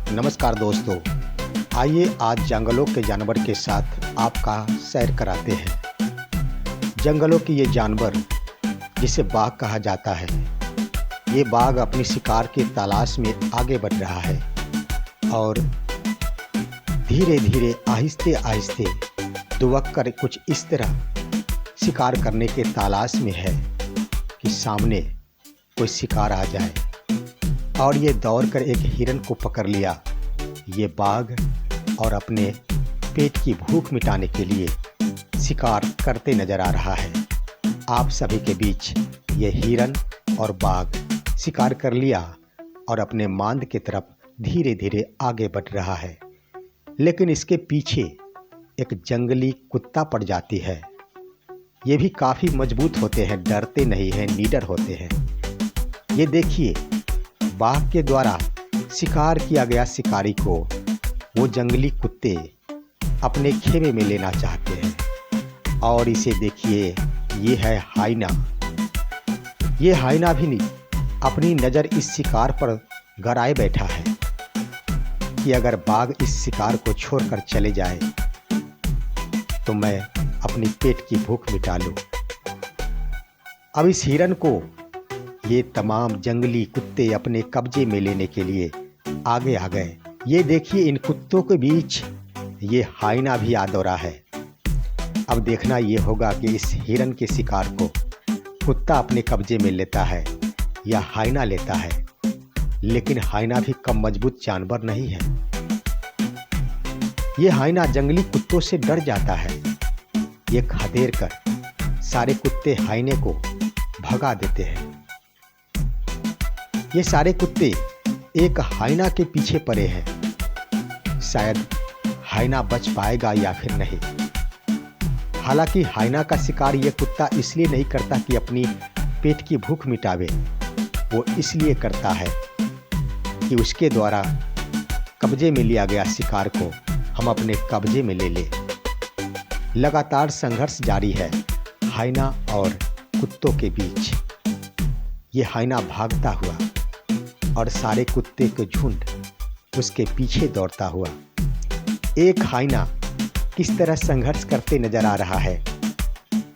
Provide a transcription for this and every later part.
नमस्कार दोस्तों, आइए आज जंगलों के जानवर के साथ आपका सैर कराते हैं। जंगलों की ये जानवर जिसे बाघ कहा जाता है, ये बाघ अपनी शिकार की तलाश में आगे बढ़ रहा है और धीरे धीरे आहिस्ते आहिस्ते दुबक कर कुछ इस तरह शिकार करने के तलाश में है कि सामने कोई शिकार आ जाए। और ये दौड़कर एक हिरन को पकड़ लिया। ये बाघ और अपने पेट की भूख मिटाने के लिए शिकार करते नजर आ रहा है। आप सभी के बीच ये हिरन और बाघ शिकार कर लिया और अपने मांद की तरफ धीरे धीरे आगे बढ़ रहा है। लेकिन इसके पीछे एक जंगली कुत्ता पड़ जाती है। ये भी काफ़ी मजबूत होते हैं, डरते नहीं हैं, निडर होते हैं। ये देखिए, बाघ के द्वारा शिकार किया गया शिकारी को वो जंगली कुत्ते अपने खेमे में लेना चाहते हैं। और इसे देखिए, ये है हाइना। ये हाइना भी नहीं, अपनी नज़र इस शिकार पर गड़ाए बैठा है कि अगर बाघ इस शिकार को छोड़कर चले जाए तो मैं अपनी पेट की भूख मिटा लूं। अब इस हिरन को ये तमाम जंगली कुत्ते अपने कब्जे में लेने के लिए आगे आ गए। ये देखिए, इन कुत्तों के बीच ये हाइना भी आ दौड़ा है। अब देखना ये होगा कि इस हिरन के शिकार को कुत्ता अपने कब्जे में लेता है या हाइना लेता है। लेकिन हाइना भी कम मजबूत जानवर नहीं है। ये हाइना जंगली कुत्तों से डर जाता है। ये खदेड़ कर सारे कुत्ते हाइने को भगा देते हैं। ये सारे कुत्ते एक हाइना के पीछे पड़े हैं। शायद हाइना बच पाएगा या फिर नहीं। हालांकि हाइना का शिकार ये कुत्ता इसलिए नहीं करता कि अपनी पेट की भूख मिटावे। वो इसलिए करता है कि उसके द्वारा कब्जे में लिया गया शिकार को हम अपने कब्जे में ले लें। लगातार संघर्ष जारी है हाइना और कुत्तों के बीच। ये हाइना भागता हुआ और सारे कुत्ते के झुंड उसके पीछे दौड़ता हुआ। एक हाइना किस तरह संघर्ष करते नजर आ रहा है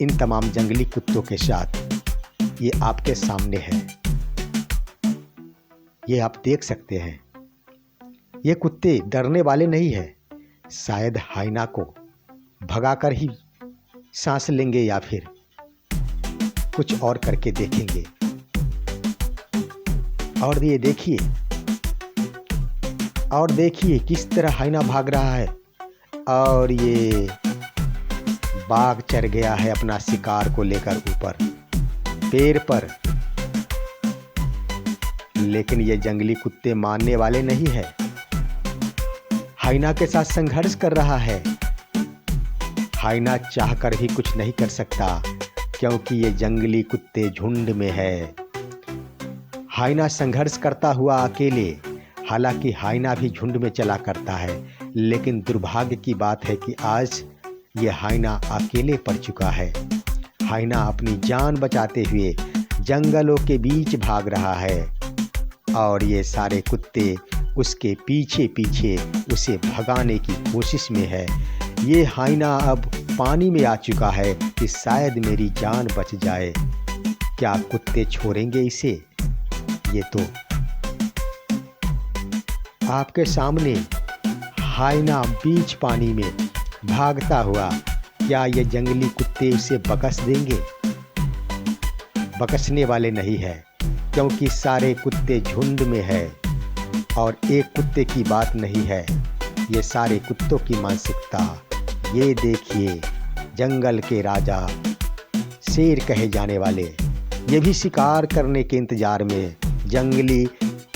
इन तमाम जंगली कुत्तों के साथ, ये आपके सामने है। ये आप देख सकते हैं। ये कुत्ते डरने वाले नहीं हैं। शायद हाइना को भगाकर ही सांस लेंगे या फिर कुछ और करके देखेंगे। और ये देखिए किस तरह हाइना भाग रहा है। और ये बाघ चढ़ गया है अपना शिकार को लेकर ऊपर पेड़ पर। लेकिन ये जंगली कुत्ते मानने वाले नहीं है। हाइना के साथ संघर्ष कर रहा है। हाइना चाहकर भी कुछ नहीं कर सकता क्योंकि ये जंगली कुत्ते झुंड में है। हाइना संघर्ष करता हुआ अकेले। हालांकि हाइना भी झुंड में चला करता है, लेकिन दुर्भाग्य की बात है कि आज ये हाइना अकेले पड़ चुका है। हाइना अपनी जान बचाते हुए जंगलों के बीच भाग रहा है और ये सारे कुत्ते उसके पीछे पीछे उसे भगाने की कोशिश में है। ये हाइना अब पानी में आ चुका है कि शायद मेरी जान बच जाए। क्या कुत्ते छोड़ेंगे इसे? ये तो आपके सामने हाइना बीच पानी में भागता हुआ। क्या ये जंगली कुत्ते उसे बकस देंगे? बकसने वाले नहीं है क्योंकि सारे कुत्ते झुंड में है और एक कुत्ते की बात नहीं है। ये सारे कुत्तों की मानसिकता। ये देखिए, जंगल के राजा, शेर कहे जाने वाले, ये भी शिकार करने के इंतजार में जंगली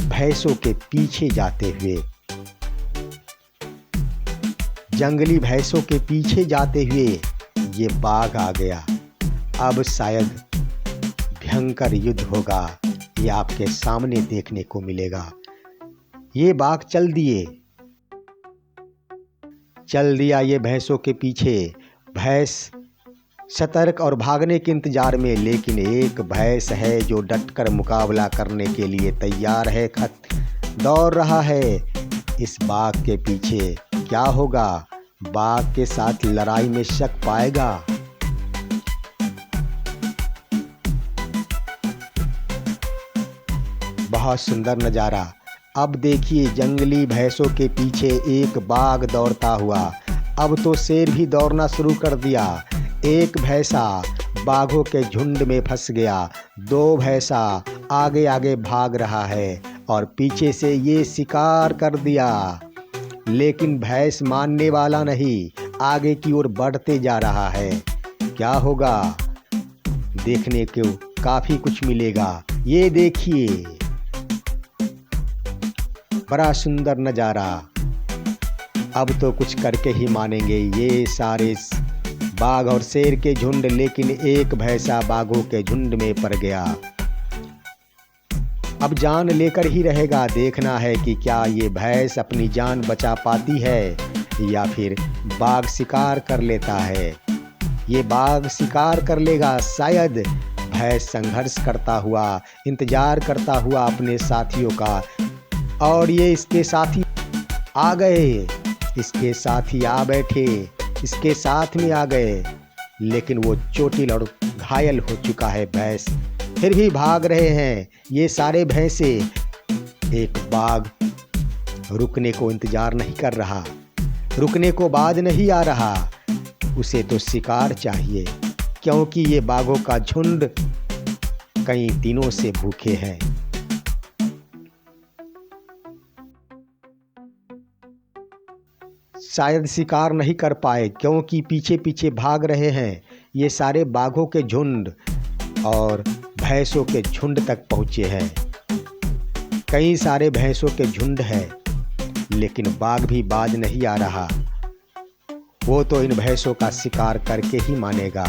भैंसों के पीछे जाते हुए ये बाघ आ गया। अब शायद भयंकर युद्ध होगा। ये आपके सामने देखने को मिलेगा। ये बाघ चल दिया ये भैंसों के पीछे। भैंस सतर्क और भागने के इंतजार में, लेकिन एक भैंस है जो डटकर मुकाबला करने के लिए तैयार है। दौड़ रहा है इस बाघ के पीछे क्या होगा? बाघ के साथ लड़ाई में शक पाएगा। बहुत सुंदर नज़ारा। अब देखिए जंगली भैंसों के पीछे एक बाघ दौड़ता हुआ। अब तो शेर भी दौड़ना शुरू कर दिया। एक भैंसा बाघों के झुंड में फंस गया। दो भैंसा आगे आगे भाग रहा है और पीछे से ये शिकार कर दिया। लेकिन भैंस मानने वाला नहीं, आगे की ओर बढ़ते जा रहा है। क्या होगा? देखने को काफ़ी कुछ मिलेगा। ये देखिए, बड़ा सुंदर नज़ारा। अब तो कुछ करके ही मानेंगे ये सारे बाघ और शेर के झुंड। लेकिन एक भैंसा बाघों के झुंड में पड़ गया। अब जान लेकर ही रहेगा। देखना है कि क्या ये भैंस अपनी जान बचा पाती है या फिर बाघ शिकार कर लेता है। ये बाघ शिकार कर लेगा शायद। भैंस संघर्ष करता हुआ, इंतजार करता हुआ अपने साथियों का, और ये इसके साथी आ गए। इसके साथी आ बैठे, इसके साथ में आ गए। लेकिन वो चोटिल और घायल हो चुका है भैंस। फिर भी भाग रहे हैं ये सारे भैंसे। एक बाघ रुकने को इंतजार नहीं कर रहा, रुकने को बाज नहीं आ रहा। उसे तो शिकार चाहिए, क्योंकि ये बाघों का झुंड कई दिनों से भूखे हैं। शायद शिकार नहीं कर पाए, क्योंकि पीछे पीछे भाग रहे हैं ये सारे बाघों के झुंड, और भैंसों के झुंड तक पहुँचे हैं। कई सारे भैंसों के झुंड हैं, लेकिन बाघ भी बाज नहीं आ रहा। वो तो इन भैंसों का शिकार करके ही मानेगा।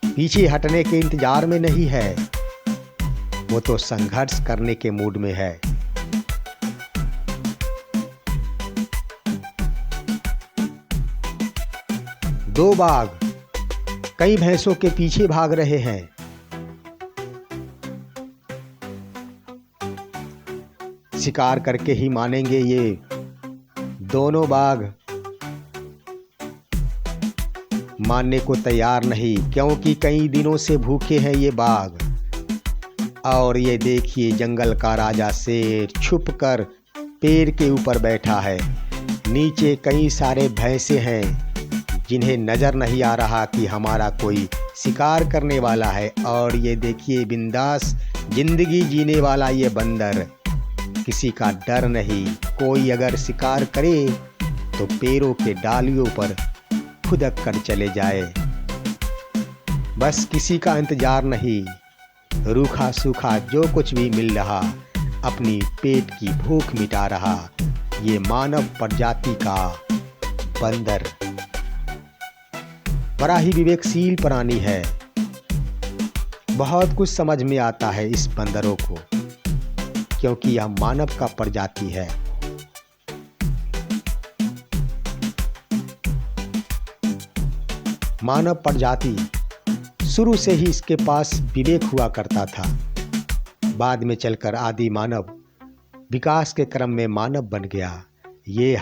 पीछे हटने के इंतजार में नहीं है, वो तो संघर्ष करने के मूड में है। दो बाघ कई भैंसों के पीछे भाग रहे हैं। शिकार करके ही मानेंगे ये दोनों बाघ। मानने को तैयार नहीं, क्योंकि कई दिनों से भूखे हैं ये बाघ। और ये देखिए जंगल का राजा शेर छुपकर पेड़ के ऊपर बैठा है। नीचे कई सारे भैंसे हैं जिन्हें नज़र नहीं आ रहा कि हमारा कोई शिकार करने वाला है। और ये देखिए बिंदास जिंदगी जीने वाला ये बंदर, किसी का डर नहीं। कोई अगर शिकार करे तो पेड़ों के डालियों पर खुदक कर चले जाए। बस किसी का इंतजार नहीं, रूखा सूखा जो कुछ भी मिल रहा अपनी पेट की भूख मिटा रहा ये मानव प्रजाति का बंदर। बड़ा ही विवेकशील प्राणी है। बहुत कुछ समझ में आता है इस बंदरों को, क्योंकि यह मानव का प्रजाति है। मानव प्रजाति शुरू से ही इसके पास विवेक हुआ करता था। बाद में चलकर आदि मानव विकास के क्रम में मानव बन गया। ये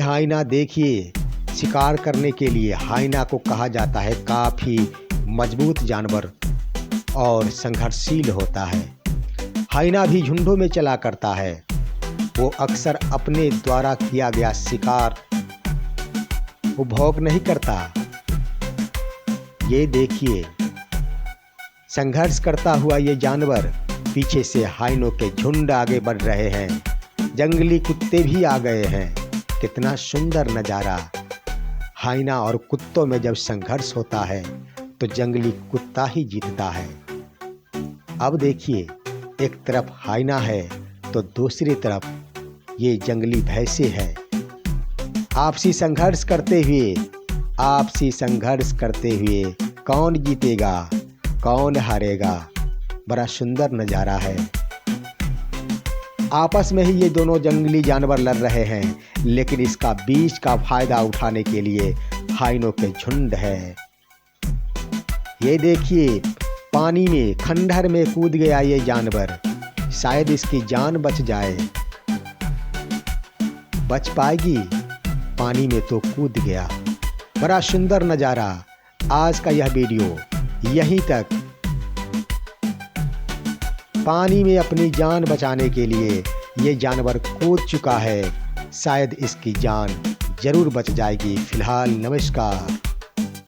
हाइना देखिए, शिकार करने के लिए हाइना को कहा जाता है काफ़ी मजबूत जानवर और संघर्षशील होता है। हाइना भी झुंडों में चला करता है। वो अक्सर अपने द्वारा किया गया शिकार उपभोग नहीं करता। ये देखिए संघर्ष करता हुआ ये जानवर, पीछे से हाइनों के झुंड आगे बढ़ रहे हैं। जंगली कुत्ते भी आ गए हैं। कितना सुंदर नज़ारा। हाइना और कुत्तों में जब संघर्ष होता है तो जंगली कुत्ता ही जीतता है। अब देखिए एक तरफ हाइना है तो दूसरी तरफ ये जंगली भैंसे हैं। आपसी संघर्ष करते हुए कौन जीतेगा, कौन हारेगा? बड़ा सुंदर नज़ारा है। आपस में ही ये दोनों जंगली जानवर लड़ रहे हैं, लेकिन इसका बीच का फायदा उठाने के लिए हाइनों के झुंड है। ये देखिए पानी में खंडहर में कूद गया ये जानवर, शायद इसकी जान बच जाए। बच पाएगी? पानी में तो कूद गया। बड़ा सुंदर नज़ारा। आज का यह वीडियो यहीं तक। पानी में अपनी जान बचाने के लिए ये जानवर कूद चुका है, शायद इसकी जान जरूर बच जाएगी। फिलहाल नमस्कार।